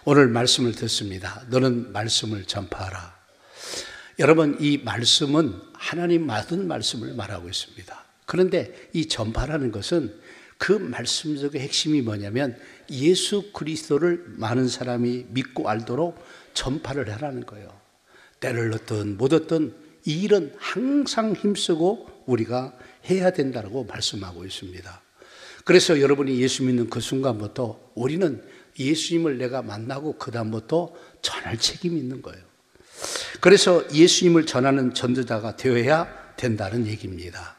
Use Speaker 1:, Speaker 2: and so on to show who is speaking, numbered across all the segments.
Speaker 1: 오늘 말씀을 듣습니다. 너는 말씀을 전파하라. 여러분, 이 말씀은 하나님 받은 말씀을 말하고 있습니다. 그런데 이 전파라는 것은 그 말씀 속의 핵심이 뭐냐면 예수 그리스도를 많은 사람이 믿고 알도록 전파를 하라는 거예요. 때를 얻든 못 얻든 이 일은 항상 힘쓰고 우리가 해야 된다고 말씀하고 있습니다. 그래서 여러분이 예수 믿는 그 순간부터 우리는 예수님을 내가 만나고 그 다음부터 전할 책임이 있는 거예요. 그래서 예수님을 전하는 전도자가 되어야 된다는 얘기입니다.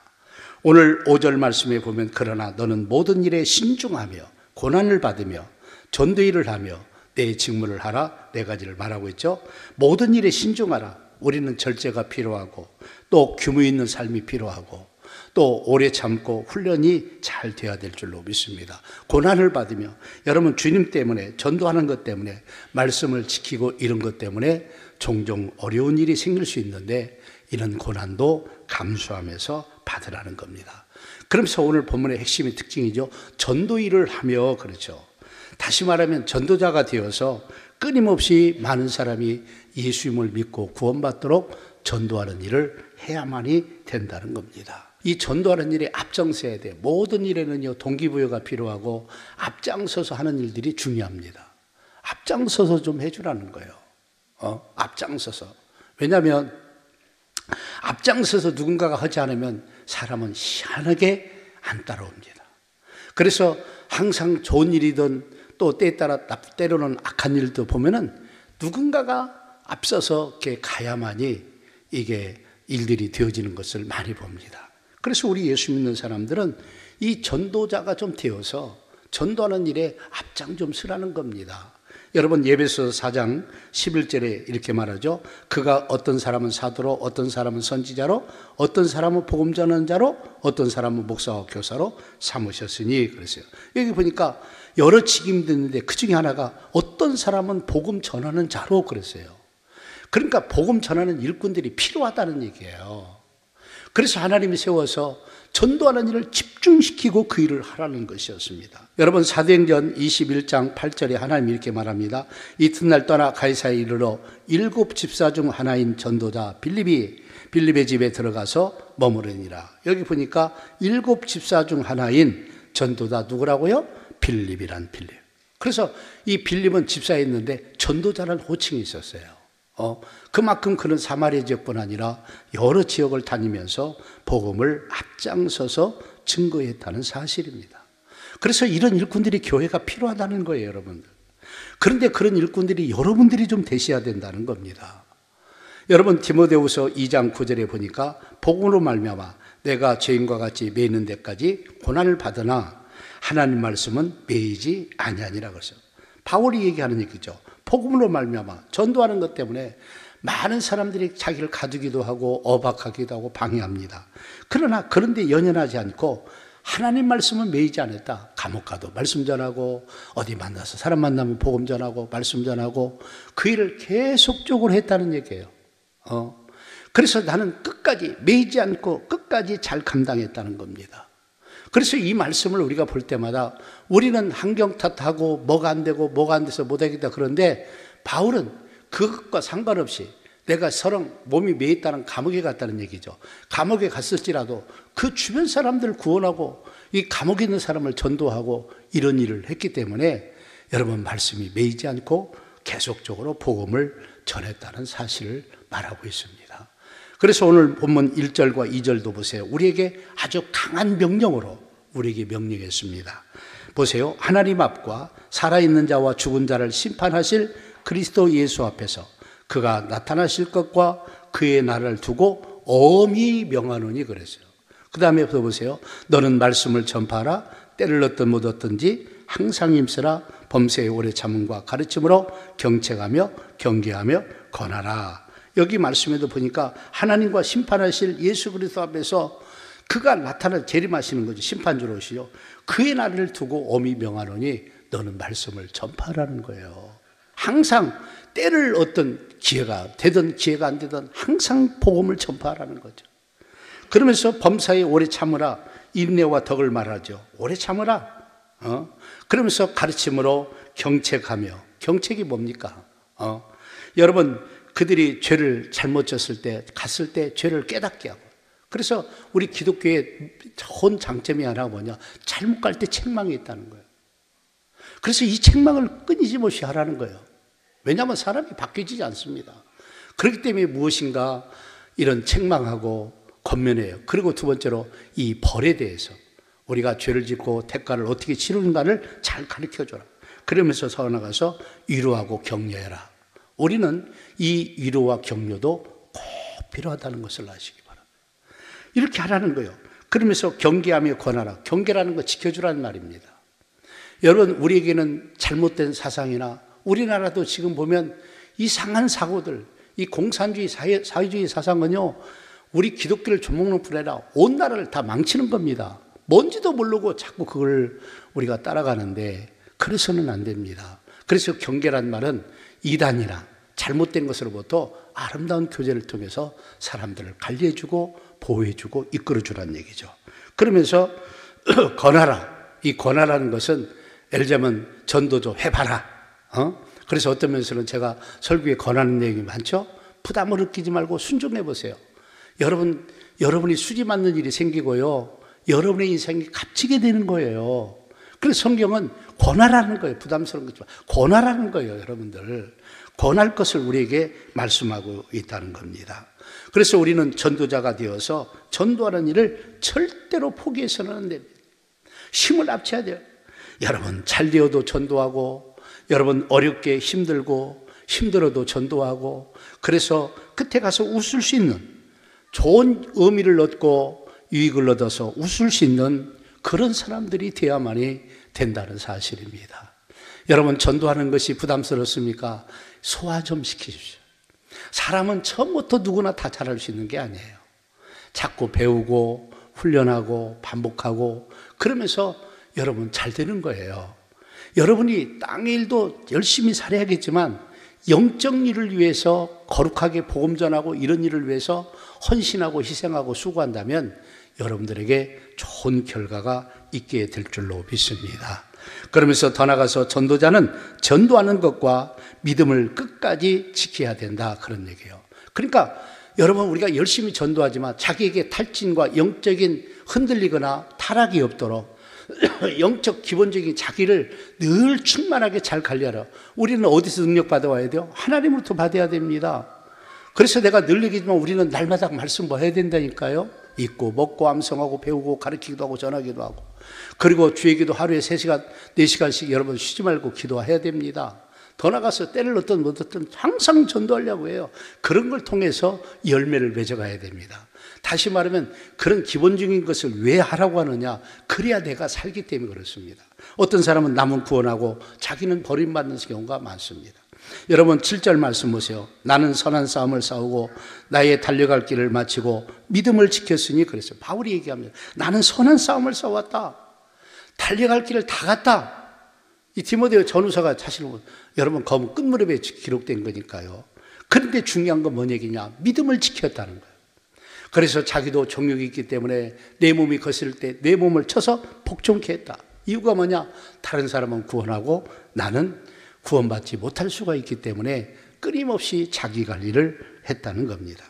Speaker 1: 오늘 5절 말씀에 보면 그러나 너는 모든 일에 신중하며 고난을 받으며 전도일을 하며 내 직무를 하라, 네 가지를 말하고 있죠. 모든 일에 신중하라. 우리는 절제가 필요하고 또 규모 있는 삶이 필요하고 또 오래 참고 훈련이 잘 돼야 될 줄로 믿습니다. 고난을 받으며 여러분 주님 때문에 전도하는 것 때문에 말씀을 지키고 이런 것 때문에 종종 어려운 일이 생길 수 있는데 이런 고난도 감수하면서 받으라는 겁니다. 그러면서 오늘 본문의 핵심의 특징이죠. 전도일을 하며 그렇죠. 다시 말하면 전도자가 되어서 끊임없이 많은 사람이 예수님을 믿고 구원받도록 전도하는 일을 해야만이 된다는 겁니다. 이 전도하는 일에 앞장서야 돼요. 모든 일에는요 동기부여가 필요하고 앞장서서 하는 일들이 중요합니다. 앞장서서 좀 해주라는 거예요. 앞장서서. 왜냐하면 앞장서서 누군가가 하지 않으면 사람은 희한하게 안 따라옵니다. 그래서 항상 좋은 일이든 또 때에 따라 때로는 악한 일도 보면은 누군가가 앞서서 이렇게 가야만이 이게 일들이 되어지는 것을 많이 봅니다. 그래서 우리 예수 믿는 사람들은 이 전도자가 좀 되어서 전도하는 일에 앞장 좀 서라는 겁니다. 여러분 예배서 4장 11절에 이렇게 말하죠. 그가 어떤 사람은 사도로 어떤 사람은 선지자로 어떤 사람은 복음 전하는 자로 어떤 사람은 목사와 교사로 삼으셨으니 그랬어요. 여기 보니까 여러 직임도 있는데 그 중에 하나가 어떤 사람은 복음 전하는 자로 그랬어요. 그러니까 복음 전하는 일꾼들이 필요하다는 얘기예요. 그래서 하나님이 세워서 전도하는 일을 집중시키고 그 일을 하라는 것이었습니다. 여러분 사도행전 21장 8절에 하나님이 이렇게 말합니다. 이튿날 떠나 가이사에 이르러 7 집사 중 하나인 전도자 빌립의 집에 들어가서 머무르니라. 여기 보니까 7 집사 중 하나인 전도자 누구라고요? 빌립이란 빌립. 그래서 이 빌립은 집사였는데 전도자라는 호칭이 있었어요. 그만큼 그는 사마리아 지역뿐 아니라 여러 지역을 다니면서 복음을 앞장서서 증거했다는 사실입니다. 그래서 이런 일꾼들이 교회가 필요하다는 거예요, 여러분들. 그런데 그런 일꾼들이 여러분들이 좀 되셔야 된다는 겁니다. 여러분 디모데후서 2장 9절에 보니까 복음으로 말미암아 내가 죄인과 같이 매이는 데까지 고난을 받으나 하나님 말씀은 매이지 아니하니라 그랬어요. 바울이 얘기하는 얘기죠. 복음으로 말미암아 전도하는 것 때문에 많은 사람들이 자기를 가두기도 하고 억압하기도 하고 방해합니다. 그러나 그런데 연연하지 않고 하나님 말씀은 매이지 않았다. 감옥 가도 말씀 전하고 어디 만나서 사람 만나면 복음 전하고 말씀 전하고 그 일을 계속적으로 했다는 얘기예요. 그래서 나는 끝까지 매이지 않고 끝까지 잘 감당했다는 겁니다. 그래서 이 말씀을 우리가 볼 때마다 우리는 환경 탓하고 뭐가 안 되고 뭐가 안 돼서 못하겠다 그런데 바울은 그것과 상관없이 내가 서령 몸이 매있다는 감옥에 갔다는 얘기죠. 감옥에 갔을지라도 그 주변 사람들을 구원하고 이 감옥에 있는 사람을 전도하고 이런 일을 했기 때문에 여러분 말씀이 매이지 않고 계속적으로 복음을 전했다는 사실을 말하고 있습니다. 그래서 오늘 본문 1절과 2절도 보세요. 우리에게 아주 강한 명령으로 우리에게 명령했습니다. 보세요. 하나님 앞과 살아있는 자와 죽은 자를 심판하실 그리스도 예수 앞에서 그가 나타나실 것과 그의 날을 두고 엄히 명하노니 그랬어요. 그 다음에 보세요. 너는 말씀을 전파하라. 때를 얻든 못 얻든지 항상 힘쓰라. 범사에 오래 참음과 가르침으로 경책하며 경계하며 권하라. 여기 말씀에도 보니까 하나님과 심판하실 예수 그리스도 앞에서 그가 나타나 재림하시는 거죠. 심판주로 오시죠. 그의 날을 두고 엄히 명하노니 너는 말씀을 전파하라는 거예요. 항상 때를 얻든 기회가 되든 기회가 안 되든 항상 복음을 전파하라는 거죠. 그러면서 범사에 오래 참으라. 인내와 덕을 말하죠. 오래 참으라. 그러면서 가르침으로 경책하며 정책이 뭡니까? 여러분, 그들이 죄를 잘못 졌을 때, 갔을 때 죄를 깨닫게 하고. 그래서 우리 기독교의 좋은 장점이 하나가 뭐냐? 잘못 갈 때 책망이 있다는 거예요. 그래서 이 책망을 끊이짐없이 하라는 거예요. 왜냐하면 사람이 바뀌지 않습니다. 그렇기 때문에 무엇인가 이런 책망하고 권면해요. 그리고 두 번째로 이 벌에 대해서 우리가 죄를 짓고 대가를 어떻게 치르는가를 잘 가르쳐줘라. 그러면서 서 나가서 위로하고 격려해라. 우리는 이 위로와 격려도 꼭 필요하다는 것을 아시기 바랍니다. 이렇게 하라는 거예요. 그러면서 경계하며 권하라. 경계라는 거 지켜주라는 말입니다. 여러분, 우리에게는 잘못된 사상이나 우리나라도 지금 보면 이상한 사고들, 이 공산주의 사회주의 사상은요, 우리 기독교를 좀먹는 뿐 아니라 온 나라를 다 망치는 겁니다. 뭔지도 모르고 자꾸 그걸 우리가 따라가는데 그래서는 안 됩니다. 그래서 경계란 말은 이단이나 잘못된 것으로부터 아름다운 교제를 통해서 사람들을 관리해주고 보호해주고 이끌어주라는 얘기죠. 그러면서 권하라. 이 권하라는 것은 예를 들자면 전도조 해봐라. 그래서 어떤 면에서는 제가 설교에 권하는 내용이 많죠. 부담을 느끼지 말고 순종해 보세요. 여러분이 수지 맞는 일이 생기고요, 여러분의 인생이 갇히게 되는 거예요. 그래서 성경은 권하라는 거예요. 부담스러운 거지만 권하라는 거예요. 여러분들 권할 것을 우리에게 말씀하고 있다는 겁니다. 그래서 우리는 전도자가 되어서 전도하는 일을 절대로 포기해서는 안 됩니다. 힘을 합쳐야 돼요. 여러분 잘 되어도 전도하고, 여러분 어렵게 힘들어도 전도하고, 그래서 끝에 가서 웃을 수 있는, 좋은 의미를 얻고 유익을 얻어서 웃을 수 있는 그런 사람들이 되어야만이 된다는 사실입니다. 여러분, 전도하는 것이 부담스럽습니까? 소화 좀 시키십시오. 사람은 처음부터 누구나 다 잘할 수 있는 게 아니에요. 자꾸 배우고 훈련하고 반복하고 그러면서 여러분 잘 되는 거예요. 여러분이 땅의 일도 열심히 살아야겠지만 영적 일을 위해서 거룩하게 복음 전하고 이런 일을 위해서 헌신하고 희생하고 수고한다면 여러분들에게 좋은 결과가 있게 될 줄로 믿습니다. 그러면서 더 나아가서 전도자는 전도하는 것과 믿음을 끝까지 지켜야 된다, 그런 얘기예요. 그러니까 여러분, 우리가 열심히 전도하지만 자기에게 탈진과 영적인 흔들리거나 타락이 없도록 영적 기본적인 자기를 늘 충만하게 잘 관리하라. 우리는 어디서 능력 받아와야 돼요? 하나님으로부터 받아야 됩니다. 그래서 내가 늘 얘기지만 우리는 날마다 말씀 뭐 해야 된다니까요. 읽고 먹고 암송하고 배우고 가르치기도 하고 전하기도 하고, 그리고 주의 기도 하루에 3시간 4시간씩 여러분 쉬지 말고 기도해야 됩니다. 더 나가서 때를 얻든 못 얻든 항상 전도하려고 해요. 그런 걸 통해서 열매를 맺어가야 됩니다. 다시 말하면 그런 기본적인 것을 왜 하라고 하느냐, 그래야 내가 살기 때문에 그렇습니다. 어떤 사람은 남은 구원하고 자기는 버림받는 경우가 많습니다. 여러분 7절 말씀 보세요. 나는 선한 싸움을 싸우고 나의 달려갈 길을 마치고 믿음을 지켰으니, 그랬어요. 바울이 얘기합니다. 나는 선한 싸움을 싸웠다. 달려갈 길을 다 갔다. 이 디모데 전후서가 사실은 여러분 검은 끝무렵에 기록된 거니까요. 그런데 중요한 건 뭔 얘기냐? 믿음을 지켰다는 거예요. 그래서 자기도 정욕이 있기 때문에 내 몸이 거슬 때 내 몸을 쳐서 복종케 했다. 이유가 뭐냐? 다른 사람은 구원하고 나는 구원받지 못할 수가 있기 때문에 끊임없이 자기 관리를 했다는 겁니다.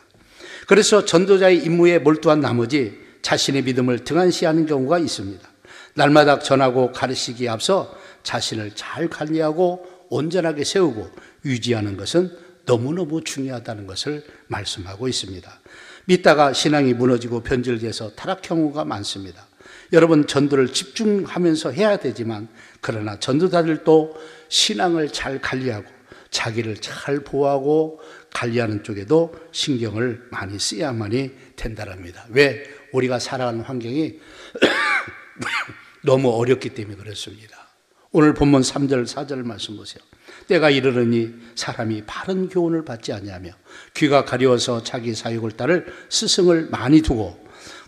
Speaker 1: 그래서 전도자의 임무에 몰두한 나머지 자신의 믿음을 등한시하는 경우가 있습니다. 날마다 전하고 가르치기에 앞서 자신을 잘 관리하고 온전하게 세우고 유지하는 것은 너무너무 중요하다는 것을 말씀하고 있습니다. 믿다가 신앙이 무너지고 변질돼서 타락 경우가 많습니다. 여러분, 전도를 집중하면서 해야 되지만, 그러나 전도자들도 신앙을 잘 관리하고 자기를 잘 보호하고 관리하는 쪽에도 신경을 많이 써야만이 된다랍니다. 왜? 우리가 살아가는 환경이 너무 어렵기 때문에 그렇습니다. 오늘 본문 3절 4절 말씀 보세요. 때가 이르르니 사람이 바른 교훈을 받지 아니하며 귀가 가려워서 자기 사욕을 따를 스승을 많이 두고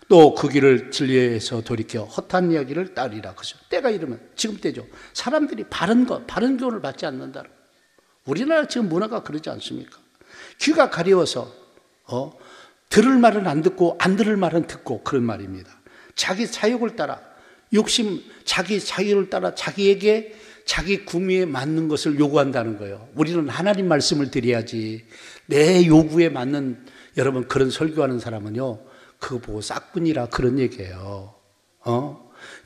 Speaker 1: 또 그 길을 진리에서 돌이켜 헛한 이야기를 따르리라. 그죠? 때가 이르면 지금 때죠. 사람들이 바른 교훈을 받지 않는다. 우리나라 지금 문화가 그러지 않습니까? 귀가 가려워서 들을 말은 안 듣고 안 들을 말은 듣고, 그런 말입니다. 자기 사욕을 따라 자기 자유를 따라 자기에게 자기 구미에 맞는 것을 요구한다는 거예요. 우리는 하나님 말씀을 드려야지. 내 요구에 맞는, 여러분, 그런 설교하는 사람은요, 그거 보고 싹뿐이라 그런 얘기예요.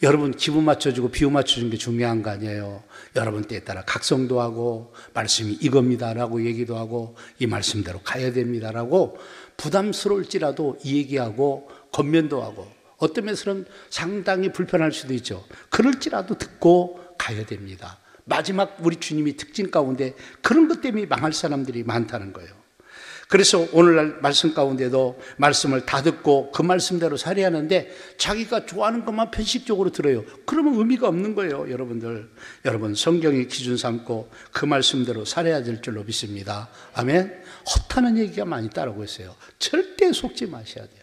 Speaker 1: 여러분 기분 맞춰주고 비유 맞춰주는 게 중요한 거 아니에요. 여러분 때에 따라 각성도 하고 말씀이 이겁니다라고 얘기도 하고 이 말씀대로 가야 됩니다라고 부담스러울지라도 이 얘기하고 겉면도 하고 어떤 면에서는 상당히 불편할 수도 있죠. 그럴지라도 듣고 가야 됩니다. 마지막 우리 주님이 특징 가운데 그런 것 때문에 망할 사람들이 많다는 거예요. 그래서 오늘날 말씀 가운데도 말씀을 다 듣고 그 말씀대로 살아야 하는데 자기가 좋아하는 것만 편식적으로 들어요. 그러면 의미가 없는 거예요. 여러분들, 여러분 성경의 기준 삼고 그 말씀대로 살아야 될 줄로 믿습니다. 아멘. 헛하는 얘기가 많이 따르고 있어요. 절대 속지 마셔야 돼요.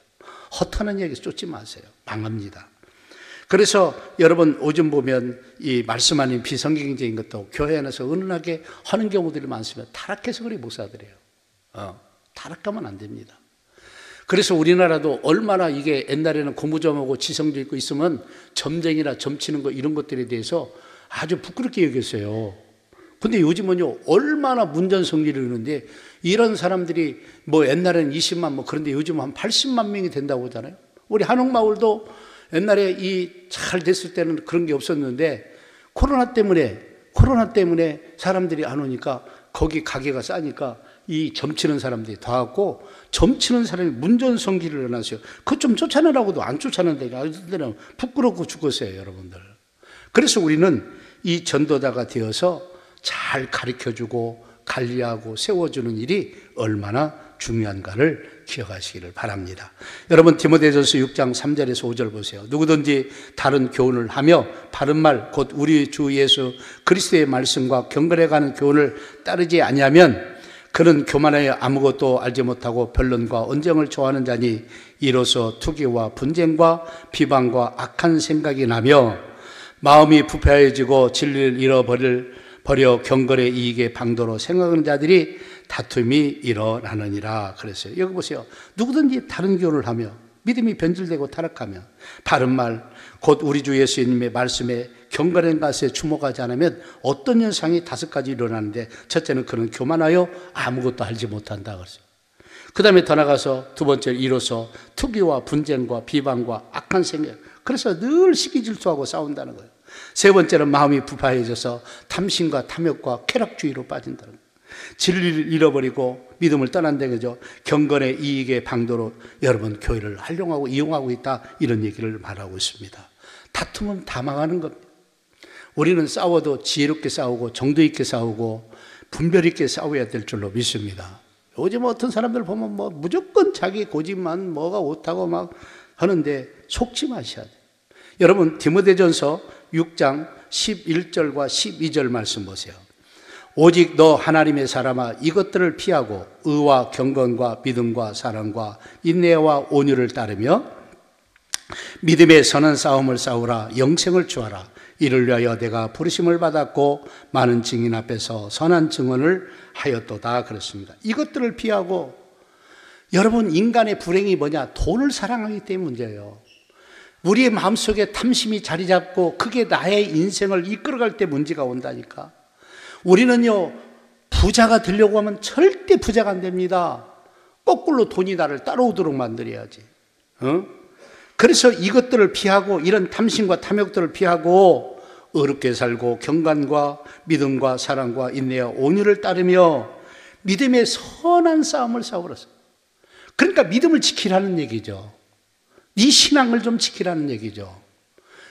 Speaker 1: 헛하는 얘기 쫓지 마세요. 망합니다. 그래서 여러분 요즘 보면 이 말씀 아닌 비성경적인 것도 교회 안에서 은은하게 하는 경우들이 많습니다. 타락해서 그래 목사들이에요. 타락하면 안 됩니다. 그래서 우리나라도 얼마나 이게 옛날에는 고무점하고 지성도 있고 있으면 점쟁이나 점치는 거 이런 것들에 대해서 아주 부끄럽게 여겼어요. 근데 요즘은요 얼마나 문전성리를 하는데 이런 사람들이 뭐 옛날에는 20만 뭐 그런데 요즘 한 80만 명이 된다고 하잖아요. 우리 한옥마을도 옛날에 이 잘 됐을 때는 그런 게 없었는데 코로나 때문에 사람들이 안 오니까 거기 가게가 싸니까 이 점치는 사람들이 더 왔고 점치는 사람이 문전성기를 해놨어요. 그거 좀 쫓아내라고도 안 쫓아낸다니까. 아주들은 부끄럽고 죽었어요, 여러분들. 그래서 우리는 이 전도자가 되어서 잘 가르쳐주고 관리하고 세워주는 일이 얼마나 중요한가를 기억하시기를 바랍니다. 여러분 디모데전서 6장 3절에서 5절 보세요. 누구든지 다른 교훈을 하며 바른 말 곧 우리 주 예수 그리스도의 말씀과 경건해가는 교훈을 따르지 아니하면 그는 교만하여 아무것도 알지 못하고 변론과 언쟁을 좋아하는 자니 이로써 투기와 분쟁과 비방과 악한 생각이 나며 마음이 부패해지고 진리를 잃어버려 경건의 이익의 방도로 생각하는 자들이 다툼이 일어나느니라 그랬어요. 여기 보세요. 누구든지 다른 교훈을 하며 믿음이 변질되고 타락하면 바른 말 곧 우리 주 예수님의 말씀에 경건한 것에 주목하지 않으면 어떤 현상이 5가지 일어나는데 첫째는 그는 교만하여 아무것도 알지 못한다 그랬어요. 그 다음에 더 나가서 두 번째 이로써 투기와 분쟁과 비방과 악한 생각, 그래서 늘 시기질투하고 싸운다는 거예요. 세 번째는 마음이 부패해져서 탐심과 탐욕과 쾌락주의로 빠진다는 거예요. 진리를 잃어버리고 믿음을 떠난다는 거죠. 경건의 이익의 방도로 여러분 교회를 활용하고 이용하고 있다, 이런 얘기를 말하고 있습니다. 다투면 다 망하는 겁니다. 우리는 싸워도 지혜롭게 싸우고 정도 있게 싸우고 분별 있게 싸워야 될 줄로 믿습니다. 요즘 어떤 사람들 보면 뭐 무조건 자기 고집만 뭐가 옳다고 막 하는데 속지 마셔야 돼요. 여러분 디모데전서 6장 11절과 12절 말씀 보세요. 오직 너 하나님의 사람아 이것들을 피하고 의와 경건과 믿음과 사랑과 인내와 온유를 따르며 믿음의 선한 싸움을 싸우라. 영생을 주어라. 이를 위하여 내가 부르심을 받았고 많은 증인 앞에서 선한 증언을 하였도다 그랬습니다. 이것들을 피하고, 여러분 인간의 불행이 뭐냐? 돈을 사랑하기 때문에 문제예요. 우리의 마음속에 탐심이 자리 잡고 그게 나의 인생을 이끌어갈 때 문제가 온다니까. 우리는요 부자가 되려고 하면 절대 부자가 안 됩니다. 거꾸로 돈이 나를 따라오도록 만들어야지. 그래서 이것들을 피하고 이런 탐심과 탐욕들을 피하고 의롭게 살고 경건과 믿음과 사랑과 인내와 온유를 따르며 믿음의 선한 싸움을 싸우라. 그러니까 믿음을 지키라는 얘기죠. 네 신앙을 좀 지키라는 얘기죠.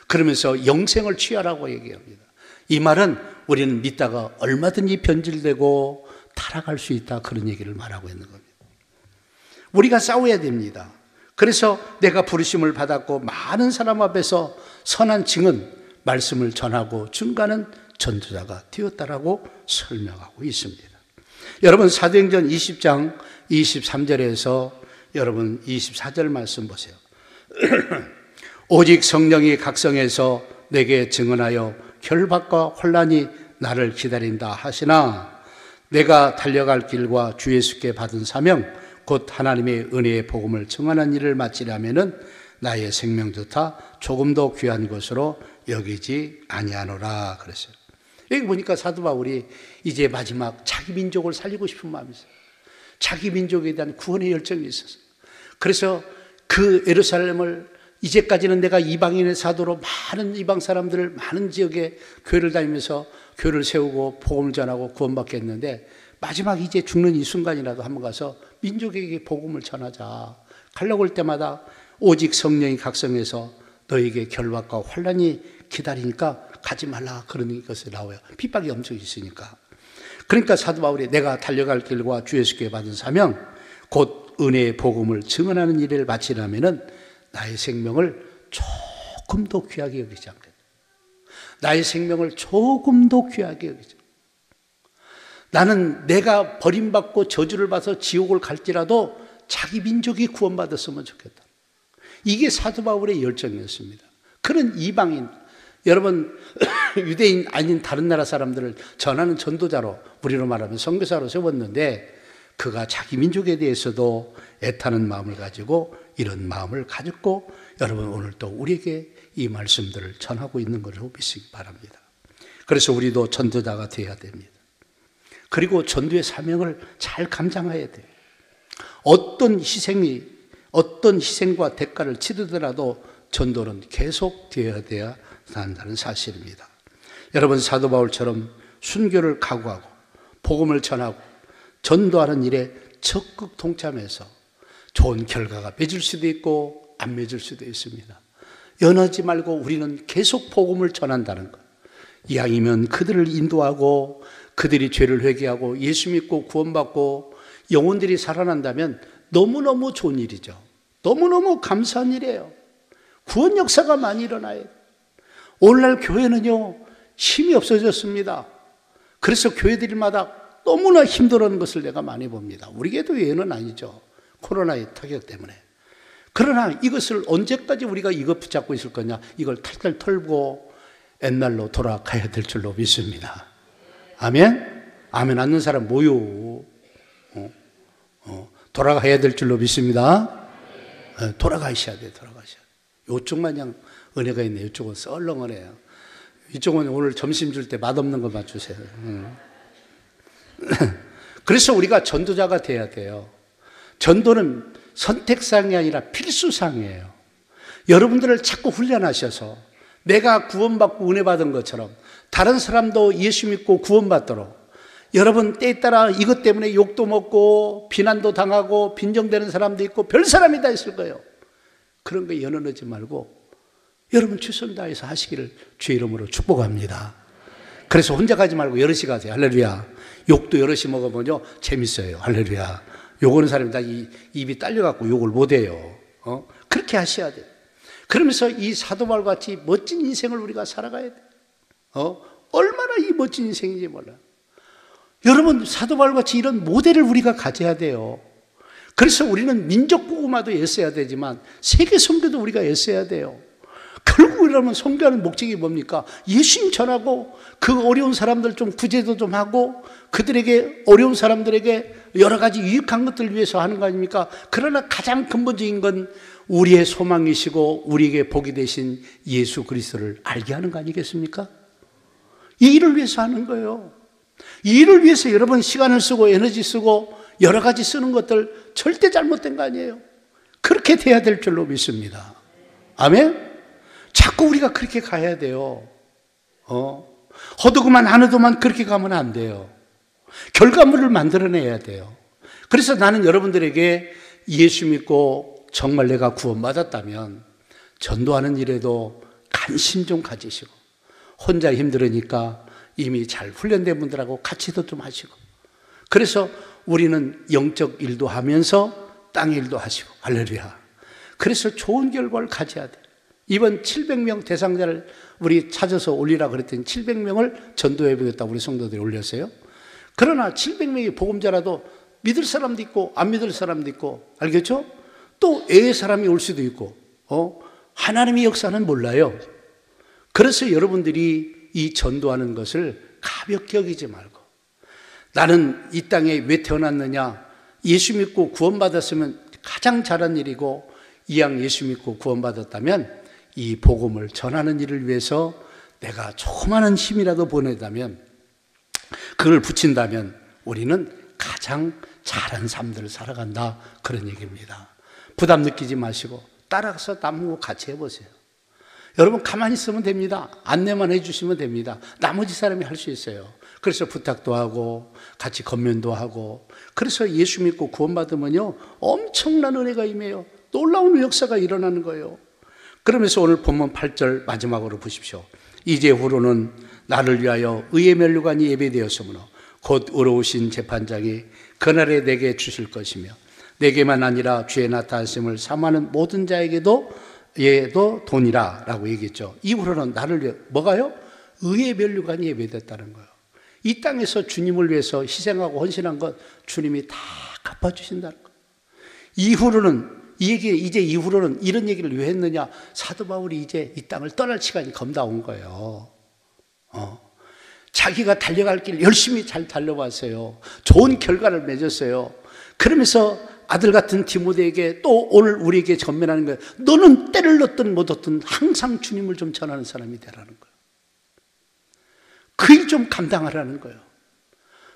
Speaker 1: 그러면서 영생을 취하라고 얘기합니다. 이 말은 우리는 믿다가 얼마든지 변질되고 타락할 수 있다, 그런 얘기를 말하고 있는 겁니다. 우리가 싸워야 됩니다. 그래서 내가 부르심을 받았고 많은 사람 앞에서 선한 증언, 말씀을 전하고 증거하는 전도자가 되었다라고 설명하고 있습니다. 여러분 사도행전 20장 23절에서 여러분 24절 말씀 보세요. 오직 성령이 각성해서 내게 증언하여 결박과 혼란이 나를 기다린다 하시나 내가 달려갈 길과 주 예수께 받은 사명 곧 하나님의 은혜의 복음을 증언하는 일을 마치려면은 나의 생명조차 조금도 귀한 것으로 여기지 아니하노라 그랬어요. 여기 보니까 사도 바울이 이제 마지막 자기 민족을 살리고 싶은 마음이 있어요. 자기 민족에 대한 구원의 열정이 있었어요. 그래서 그 예루살렘을 이제까지는 내가 이방인의 사도로 많은 이방 사람들을 많은 지역에 교회를 다니면서 교회를 세우고 복음을 전하고 구원받게 했는데 마지막 이제 죽는 이 순간이라도 한번 가서 민족에게 복음을 전하자. 가려고 할 때마다 오직 성령이 각성해서 너에게 결박과 환난이 기다리니까 가지 말라 그런 것이 나와요. 핍박이 엄청 있으니까. 그러니까 사도 바울이 내가 달려갈 길과 주 예수께 받은 사명 곧 은혜의 복음을 증언하는 일을 마치려면은 나의 생명을 조금 더 귀하게 여기지 않겠다. 나의 생명을 조금 더 귀하게 여기지. 나는 내가 버림받고 저주를 받아서 지옥을 갈지라도 자기 민족이 구원받았으면 좋겠다. 이게 사도 바울의 열정이었습니다. 그런 이방인, 여러분 유대인 아닌 다른 나라 사람들을 전하는 전도자로 우리로 말하면 선교사로 세웠는데 그가 자기 민족에 대해서도 애타는 마음을 가지고 이런 마음을 가졌고 여러분 오늘 또 우리에게 이 말씀들을 전하고 있는 것을 믿으시기 바랍니다. 그래서 우리도 전도자가 되어야 됩니다. 그리고 전도의 사명을 잘 감당해야 돼요. 어떤 희생과 대가를 치르더라도 전도는 계속 되어야 한다는 사실입니다. 여러분 사도 바울처럼 순교를 각오하고 복음을 전하고 전도하는 일에 적극 동참해서 좋은 결과가 맺을 수도 있고 안 맺을 수도 있습니다. 연하지 말고 우리는 계속 복음을 전한다는 것. 이왕이면 그들을 인도하고 그들이 죄를 회개하고 예수 믿고 구원받고 영혼들이 살아난다면 너무너무 좋은 일이죠. 너무너무 감사한 일이에요. 구원 역사가 많이 일어나요. 오늘날 교회는요 힘이 없어졌습니다. 그래서 교회들마다 너무나 힘들어하는 것을 내가 많이 봅니다. 우리 교회도 예는 아니죠. 코로나의 타격 때문에. 그러나 이것을 언제까지 우리가 이것 붙잡고 있을 거냐, 이걸 탈탈 털고 옛날로 돌아가야 될 줄로 믿습니다. 아멘? 아멘 않는 사람 뭐요? 돌아가야 될 줄로 믿습니다. 돌아가셔야 돼요. 돌아가셔야 돼요. 이쪽만 그냥 은혜가 있네. 이쪽은 썰렁하네요. 이쪽은 오늘 점심 줄 때 맛없는 것만 주세요. 그래서 우리가 전도자가 돼야 돼요. 전도는 선택사항이 아니라 필수사항이에요. 여러분들을 자꾸 훈련하셔서 내가 구원받고 은혜 받은 것처럼 다른 사람도 예수 믿고 구원받도록 여러분 때에 따라 이것 때문에 욕도 먹고 비난도 당하고 빈정대는 사람도 있고 별 사람이 다 있을 거예요. 그런 거 연연하지 말고 여러분 최선 다해서 하시기를 주의 이름으로 축복합니다. 그래서 혼자 가지 말고 여럿이 가세요. 할렐루야. 욕도 여럿이 먹어보죠. 재밌어요. 할렐루야. 욕하는 사람이 다 입이 딸려갖고 욕을 못해요. 그렇게 하셔야 돼요. 그러면서 이 사도 바울과 같이 멋진 인생을 우리가 살아가야 돼요. 얼마나 이 멋진 인생인지 몰라요. 여러분 사도 바울과 같이 이런 모델을 우리가 가져야 돼요. 그래서 우리는 민족 복음화도 애써야 되지만 세계 선교도 우리가 애써야 돼요. 결국 이러면 선교하는 목적이 뭡니까? 예수님 전하고 그 어려운 사람들 좀 구제도 좀 하고 그들에게 어려운 사람들에게 여러 가지 유익한 것들을 위해서 하는 거 아닙니까? 그러나 가장 근본적인 건 우리의 소망이시고 우리에게 복이 되신 예수 그리스도를 알게 하는 거 아니겠습니까? 이 일을 위해서 하는 거예요. 이 일을 위해서 여러분 시간을 쓰고 에너지 쓰고 여러 가지 쓰는 것들 절대 잘못된 거 아니에요. 그렇게 돼야 될 줄로 믿습니다. 아멘? 자꾸 우리가 그렇게 가야 돼요. 허두고만 안 해도만 그렇게 가면 안 돼요. 결과물을 만들어내야 돼요. 그래서 나는 여러분들에게 예수 믿고 정말 내가 구원받았다면 전도하는 일에도 관심 좀 가지시고 혼자 힘들으니까 이미 잘 훈련된 분들하고 같이도 좀 하시고 그래서 우리는 영적 일도 하면서 땅 일도 하시고 할렐루야. 그래서 좋은 결과를 가져야 돼요. 이번 700명 대상자를 우리 찾아서 올리라 그랬더니 700명을 전도해 보겠다고 우리 성도들이 올렸어요. 그러나 700명이 복음자라도 믿을 사람도 있고 안 믿을 사람도 있고 알겠죠? 또 애의 사람이 올 수도 있고 하나님의 역사는 몰라요. 그래서 여러분들이 이 전도하는 것을 가볍게 여기지 말고 나는 이 땅에 왜 태어났느냐 예수 믿고 구원받았으면 가장 잘한 일이고 이왕 예수 믿고 구원받았다면 이 복음을 전하는 일을 위해서 내가 조그마한 힘이라도 보내다면, 그걸 붙인다면 우리는 가장 잘한 삶들을 살아간다, 그런 얘기입니다. 부담 느끼지 마시고 따라가서 남과 같이 해보세요. 여러분 가만히 있으면 됩니다. 안내만 해주시면 됩니다. 나머지 사람이 할 수 있어요. 그래서 부탁도 하고 같이 건면도 하고, 그래서 예수 믿고 구원받으면요 엄청난 은혜가 임해요. 놀라운 역사가 일어나는 거예요. 그러면서 오늘 본문 8절 마지막으로 보십시오. 이제후로는 나를 위하여 의의 면류관이 예배되었으므로 곧 의로우신 재판장이 그날에 내게 주실 것이며 내게만 아니라 주의 나타나심을 사모하는 모든 자에게도 돈이라 라고 얘기했죠. 이후로는 나를 위해 뭐가요? 의의 면류관이 예배됐다는 거예요. 이 땅에서 주님을 위해서 희생하고 헌신한 것 주님이 다 갚아주신다는 거예요. 이후로는 이제 이후로는 이런 얘기를 왜 했느냐? 사도 바울이 이제 이 땅을 떠날 시간이 검다 온 거예요. 자기가 달려갈 길 열심히 잘 달려왔어요. 좋은 결과를 맺었어요. 그러면서 아들 같은 디모데에게 또 오늘 우리에게 전면하는 거예요. 너는 때를 넣든 못 얻든 항상 주님을 좀 전하는 사람이 되라는 거예요. 그 일 좀 감당하라는 거예요.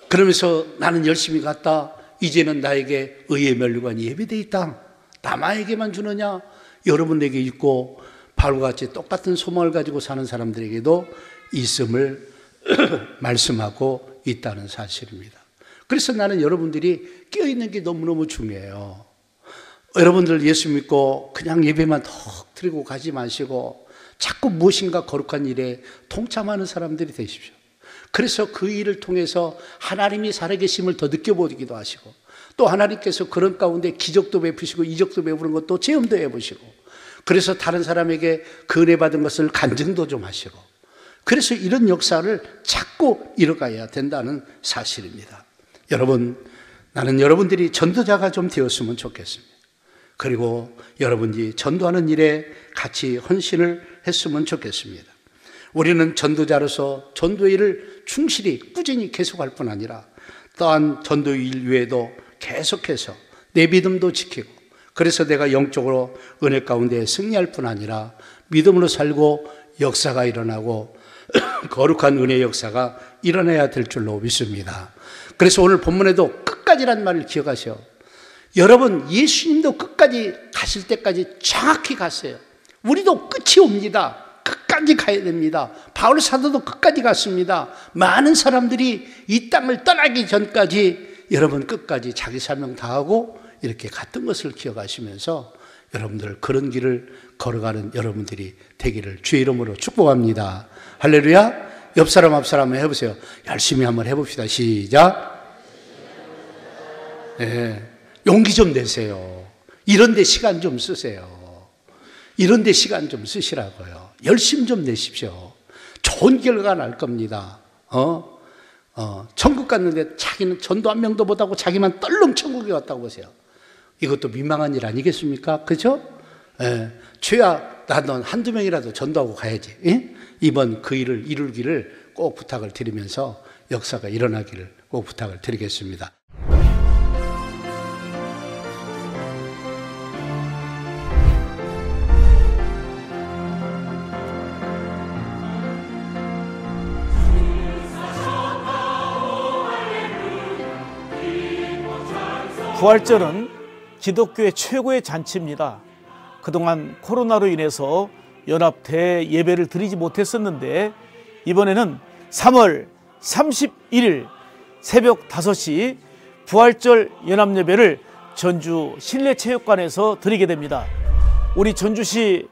Speaker 1: 그러면서 나는 열심히 갔다. 이제는 나에게 의의 면류관이 예비되어 있다. 남아에게만 주느냐? 여러분에게 있고 바울과 같이 똑같은 소망을 가지고 사는 사람들에게도 있음을 말씀하고 있다는 사실입니다. 그래서 나는 여러분들이 깨어있는 게 너무너무 중요해요. 여러분들 예수 믿고 그냥 예배만 턱 드리고 가지 마시고 자꾸 무엇인가 거룩한 일에 동참하는 사람들이 되십시오. 그래서 그 일을 통해서 하나님이 살아계심을 더 느껴보기도 하시고, 또 하나님께서 그런 가운데 기적도 베푸시고 이적도 베푸는 것도 체험도 해보시고, 그래서 다른 사람에게 그 은혜 받은 것을 간증도 좀 하시고, 그래서 이런 역사를 자꾸 이뤄가야 된다는 사실입니다. 여러분, 나는 여러분들이 전도자가 좀 되었으면 좋겠습니다. 그리고 여러분이 전도하는 일에 같이 헌신을 했으면 좋겠습니다. 우리는 전도자로서 전도의 일을 충실히 꾸준히 계속할 뿐 아니라 또한 전도의 일 외에도 계속해서 내 믿음도 지키고, 그래서 내가 영적으로 은혜 가운데 승리할 뿐 아니라 믿음으로 살고 역사가 일어나고 거룩한 은혜의 역사가 일어나야 될 줄로 믿습니다. 그래서 오늘 본문에도 끝까지란 말을 기억하세요. 여러분, 예수님도 끝까지 가실 때까지 정확히 갔어요. 우리도 끝이 옵니다. 끝까지 가야 됩니다. 바울 사도도 끝까지 갔습니다. 많은 사람들이 이 땅을 떠나기 전까지 여러분 끝까지 자기 사명 다하고 이렇게 갔던 것을 기억하시면서 여러분들 그런 길을 걸어가는 여러분들이 되기를 주의 이름으로 축복합니다. 할렐루야. 옆 사람 앞 사람 한번 해보세요. 열심히 한번 해봅시다. 시작. 네. 용기 좀 내세요. 이런 데 시간 좀 쓰세요. 이런 데 시간 좀 쓰시라고요. 열심 좀 내십시오. 좋은 결과가 날 겁니다. 천국 갔는데 자기는 전도 한 명도 못하고 자기만 떨렁 천국에 왔다고 보세요. 이것도 민망한 일 아니겠습니까? 그죠? 예. 최야 나도 한두 명이라도 전도하고 가야지. 예? 이번 그 일을 이루기를 꼭 부탁을 드리면서 역사가 일어나기를 꼭 부탁을 드리겠습니다.
Speaker 2: 부활절은 기독교의 최고의 잔치입니다. 그동안 코로나로 인해서 연합 대예배를 드리지 못했었는데 이번에는 3월 31일 새벽 5시 부활절 연합예배를 전주 실내체육관에서 드리게 됩니다. 우리 전주시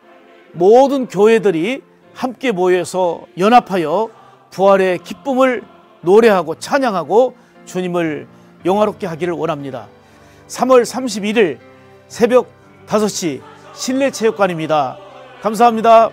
Speaker 2: 모든 교회들이 함께 모여서 연합하여 부활의 기쁨을 노래하고 찬양하고 주님을 영화롭게 하기를 원합니다. 3월 31일 새벽 5시 실내체육관입니다. 감사합니다.